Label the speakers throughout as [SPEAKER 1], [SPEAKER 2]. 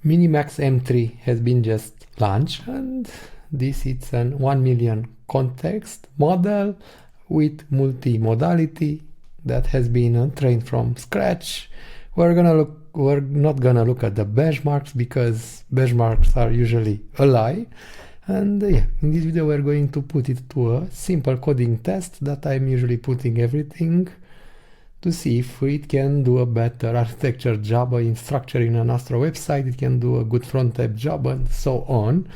[SPEAKER 1] MiniMax M3 has been just launched, and this is an 1 million context model with multi-modality that has been trained from scratch. We're not gonna look at the benchmarks because benchmarks are usually a lie. And yeah, in this video we're going to put it to a simple coding test that I'm usually putting everything to see if it can do a better architecture job in structuring an Astro website, it can do a good front-end job and so on.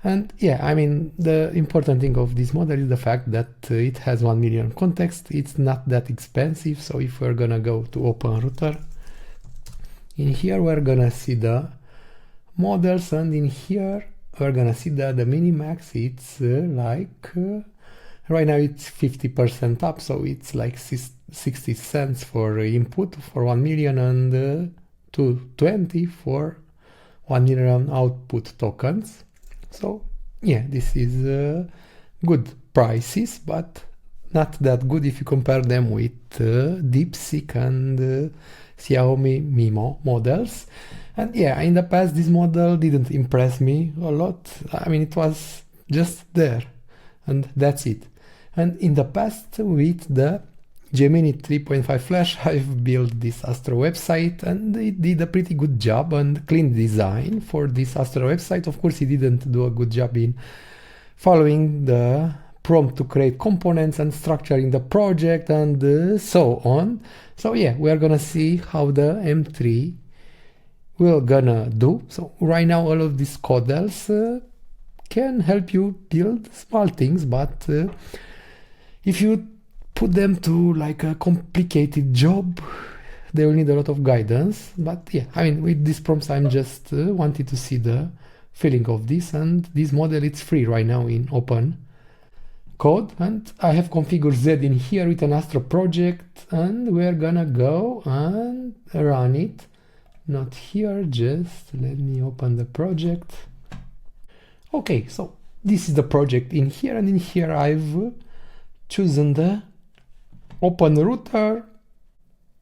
[SPEAKER 1] And yeah, I mean, the important thing of this model is the fact that it has 1 million context, it's not that expensive. So if we're gonna go to OpenRouter, in here we're gonna see the models, and in here we're gonna see that the MiniMax, it's right now it's 50% up, so it's like 60 cents for input for 1 million and 220 for 1 million output tokens. So yeah, this is good prices, but not that good if you compare them with DeepSeek and Xiaomi Mimo models. And yeah, in the past this model didn't impress me a lot. I mean, it was just there and that's it. And in the past, with the Gemini 3.5 Flash, I've built this Astro website and it did a pretty good job and clean design for this Astro website. Of course, it didn't do a good job in following the prompt to create components and structuring the project and so on. So yeah, we're gonna see how the M3 will gonna do. So right now, all of these codels can help you build small things, but if you put them to like a complicated job, they will need a lot of guidance. But yeah, I mean, with these prompts, I'm just wanted to see the feeling of this. And this model, it's free right now in open code. And I have configured Z in here with an Astro project, and we're gonna go and run it. Not here, just let me open the project. Okay, so this is the project in here, and in here I've chosen the OpenRouter,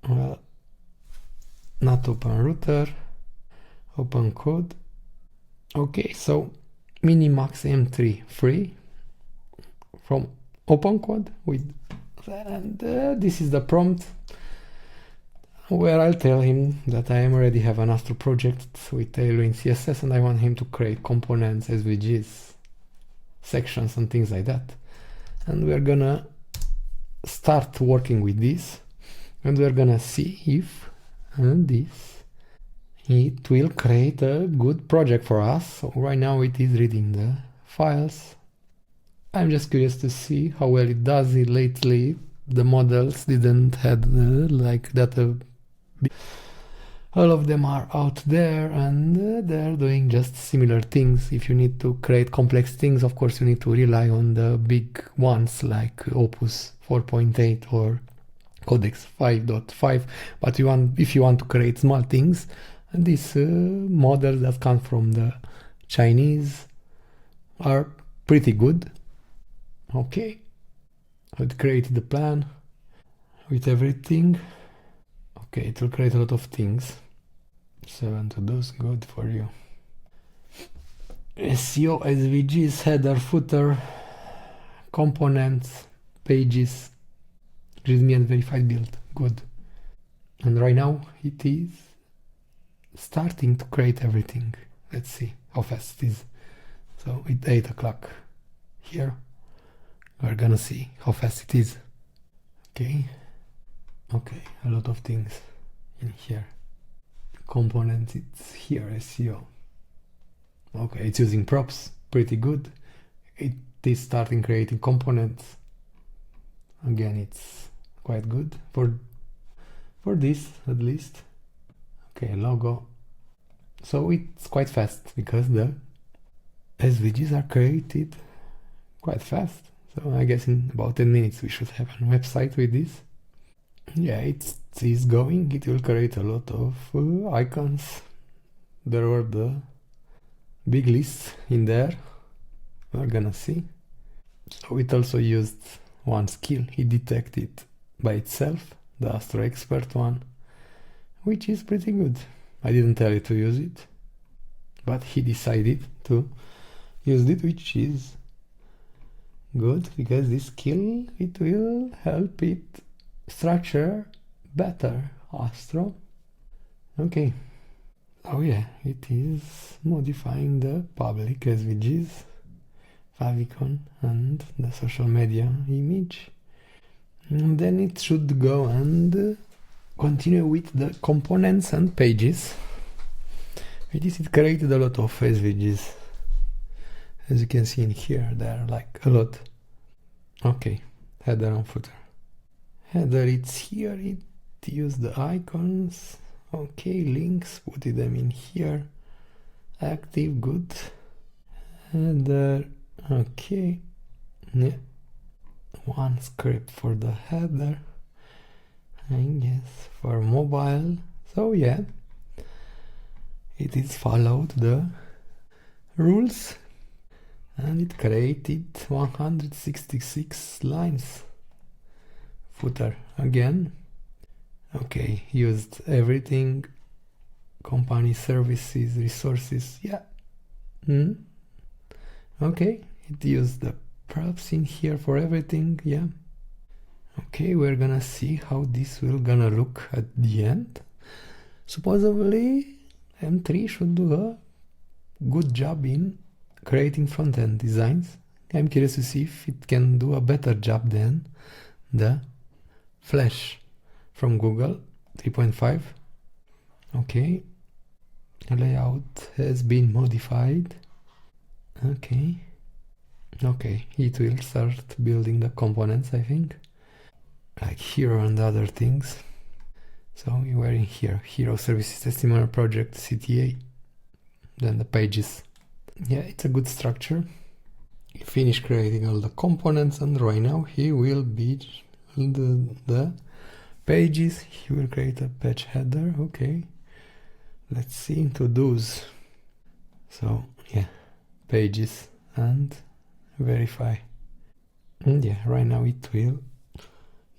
[SPEAKER 1] well, not OpenRouter, OpenCode. Okay, so MiniMax M3 free from OpenCode with, and this is the prompt where I'll tell him that I already have an Astro project with Tailwind CSS and I want him to create components, SVGs, sections and things like that. And we're gonna start working with this, and we're gonna see if it will create a good project for us. So right now it is reading the files. I'm just curious to see how well it does it. Lately the models didn't had like that all of them are out there and they're doing just similar things. If you need to create complex things, of course you need to rely on the big ones like Opus 4.8 or Codex 5.5. But if you want to create small things, and these models that come from the Chinese are pretty good. Okay, I've created the plan with everything. Okay, it will create a lot of things. 7 to those, good for you. SEO, SVGs, header, footer, components, pages, readme and verified build, good. And right now it is starting to create everything. Let's see how fast it is. So it's 8 o'clock here. We're gonna see how fast it is. Okay, a lot of things in here. Components, it's here, SEO. Okay, it's using props, pretty good. It is starting creating components. Again, it's quite good for this at least. Okay, logo. So it's quite fast because the SVGs are created quite fast. So I guess in about 10 minutes we should have a website with this. Yeah, it is going. It will create a lot of icons. There were the big lists in there. We're gonna see. So it also used one skill. It detected by itself, the Astro Expert one, which is pretty good. I didn't tell it to use it. but he decided to use it, which is good, because this skill, it will help it structure better Astro. Okay. Oh yeah, it is modifying the public SVGs, favicon, and the social media image. And then it should go and continue with the components and pages. With this it created a lot of SVGs. As you can see in here, there are like a lot. Okay, header and footer. Header, it's here, it used the icons. Okay, links, put them in here. Active, good. Header, okay. Yeah. One script for the header, I guess, for mobile. So yeah, it is followed the rules and it created 166 lines. Footer again. Okay, used everything. Company services, resources, yeah. Okay, it used the props in here for everything, yeah. Okay, we're gonna see how this will gonna look at the end. Supposedly M3 should do a good job in creating front-end designs. I'm curious to see if it can do a better job than the Flash from Google 3.5. Okay, layout has been modified. Okay, it will start building the components, I think, like hero and other things. So we were in here, hero services testimonial project CTA, then the pages. Yeah, it's a good structure. He finished creating all the components, and right now he will be the pages. He will create a page header. Okay, let's see, to-dos. So yeah, pages and verify. And yeah, right now it will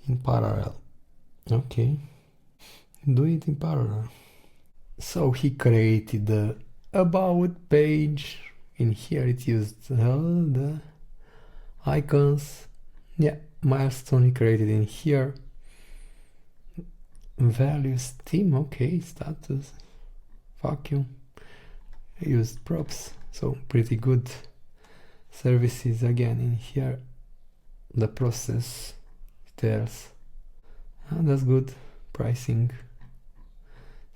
[SPEAKER 1] in parallel. Okay, do it in parallel. So he created the about page. In here it used all the icons. Yeah, milestone he created in here. Values theme, okay, status, vacuum. I used props, so pretty good. Services again in here. The process details. And that's good. Pricing.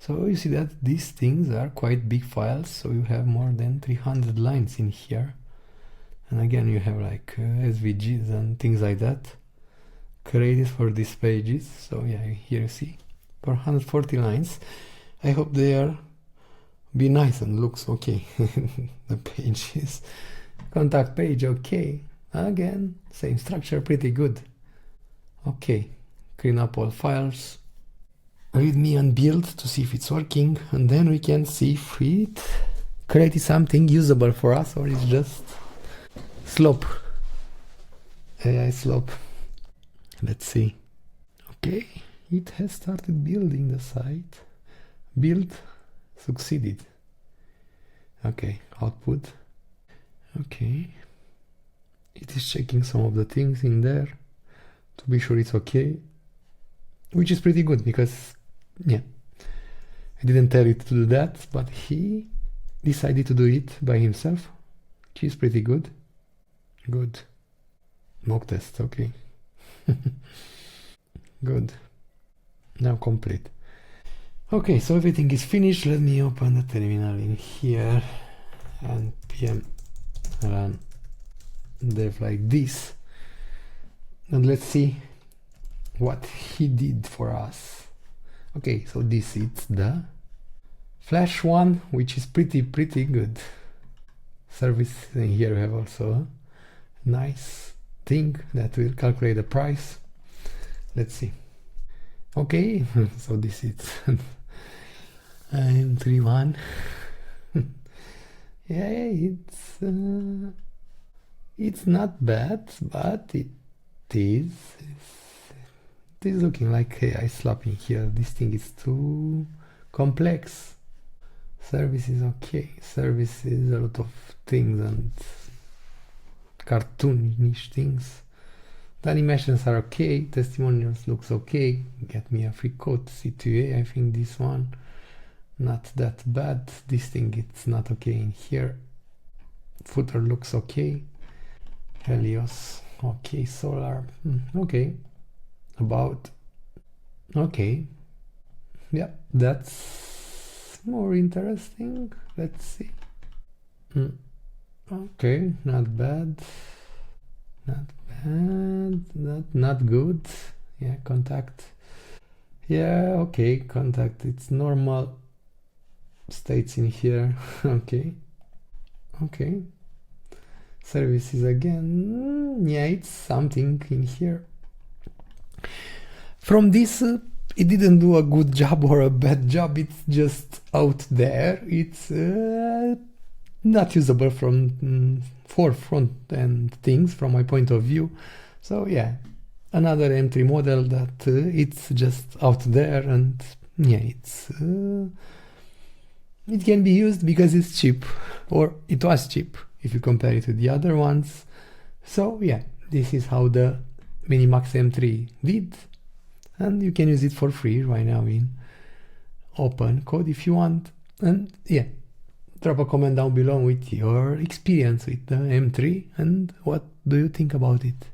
[SPEAKER 1] So you see that these things are quite big files, so you have more than 300 lines in here. And again you have like SVGs and things like that created for these pages. So yeah, here you see 440 lines. I hope they are be nice and looks okay. The pages, contact page, okay. Again, same structure, pretty good. Okay, clean up all files. Readme and build to see if it's working, and then we can see if it created something usable for us or it's just slop. AI slop. Let's see. Okay, it has started building the site. Build succeeded. Okay, output. Okay, it is checking some of the things in there to be sure it's okay, which is pretty good because yeah, I didn't tell it to do that, but he decided to do it by himself, which is pretty good. Good. Mock test, okay. Good. Now complete. Okay, so everything is finished. Let me open the terminal in here and npm run dev like this, and let's see what he did for us. Okay, so this is the Flash one, which is pretty good. Service, and here we have also a nice thing that will calculate the price. Let's see. Okay, so this is M31. Yeah, it's not bad, but it is looking like, hey, I slap in here. This thing is too complex. Service is okay. Service is a lot of things and cartoonish things. The animations are okay. Testimonials looks okay. Get me a free code. C2A, I think this one. Not that bad. This thing, it's not okay in here. Footer looks okay. Helios, okay. Solar, okay. About, okay. Yeah, that's more interesting. Let's see. Okay, not bad. Not bad. Not good. Yeah, contact. Yeah, okay, contact. It's normal. States in here. Okay. Okay. Services again. Yeah, it's something in here. From this, it didn't do a good job or a bad job. It's just out there. It's not usable for front-end things from my point of view. So yeah, another M3 model that it's just out there, and yeah, it can be used because it's cheap, or it was cheap if you compare it to the other ones. So yeah, this is how the MiniMax M3 did, and you can use it for free right now in open code if you want. And yeah, drop a comment down below with your experience with the M3 and what do you think about it.